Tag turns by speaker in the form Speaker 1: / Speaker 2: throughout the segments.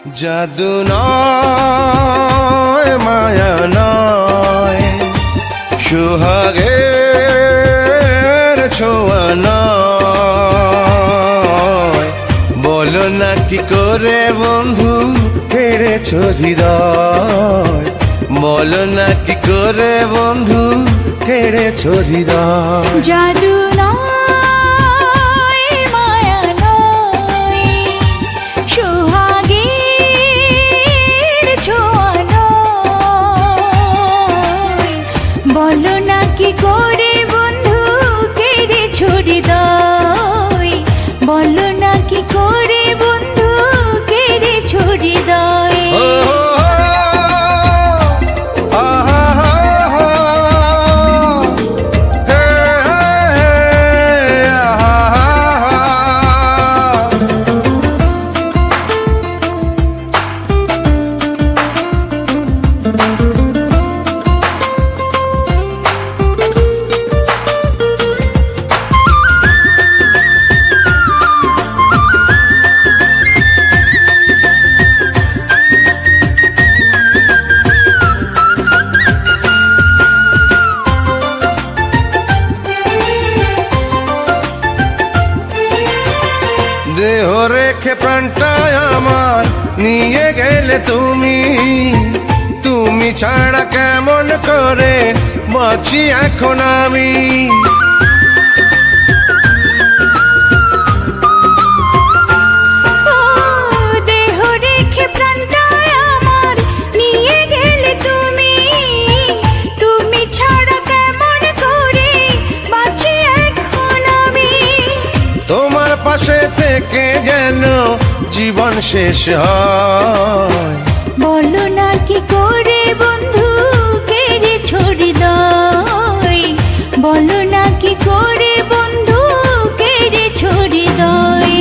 Speaker 1: জাদু নয় মায়া নয়, সোহাগের ছোঁয়া নয়। বলো না কি করে বন্ধু কেড়েছ হৃদয়, বলো না কি করে বন্ধু কেড়েছ হৃদয়।
Speaker 2: জাদু নয় মায়া নয়, সোহাগের ছোঁয়া নয়। বলো না কি করে বন্ধু কেড়েছ হৃদয়, বলো না কি করে বন্ধু কেড়েছ হৃদয়।
Speaker 1: দেহ রেখে প্রাণটায় আমার নিয়ে গেলে তুমি, তুমি ছাড়া কেমন করে বাঁচি এখন আমি।
Speaker 2: দেহ রেখে প্রাণটায় আমার নিয়ে গেলে তুমি, তুমি ছাড়া কেমন করে বাঁচি এখন আমি।
Speaker 1: তোমার পাশে থেকে যেন জীবন শেষ হয়।
Speaker 2: বলো না কি করে বন্ধু কেড়েছ হৃদয়, বলো না কি করে বন্ধু কেড়েছ হৃদয়।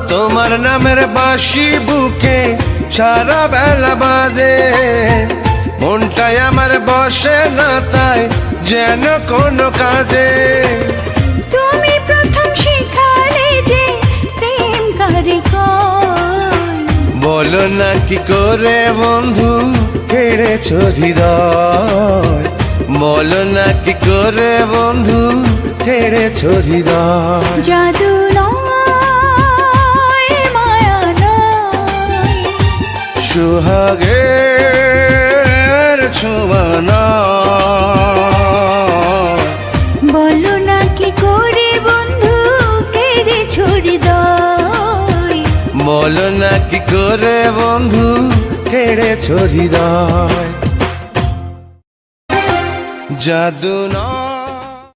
Speaker 1: তোমার নামের বাঁশি বুকে সারা বেলা বাজে, মনটাই আমার বসে না তাই যেন কোনো কাজে।
Speaker 2: তুমি প্রথম শিখালে যে প্রেম করে কই,
Speaker 1: বলো না কি করে বন্ধু কেড়েছ হৃদয়, বলো না কি করে বন্ধু কেড়েছ হৃদয়।
Speaker 2: জাদু নয় মায়া নয়,
Speaker 1: সোহাগের ছোঁয়া নয়।
Speaker 2: বলো না কি করে বন্ধু কেড়েছ হৃদয়,
Speaker 1: বলো না কি করে বন্ধু কেড়েছ হৃদয়। জাদু নয়।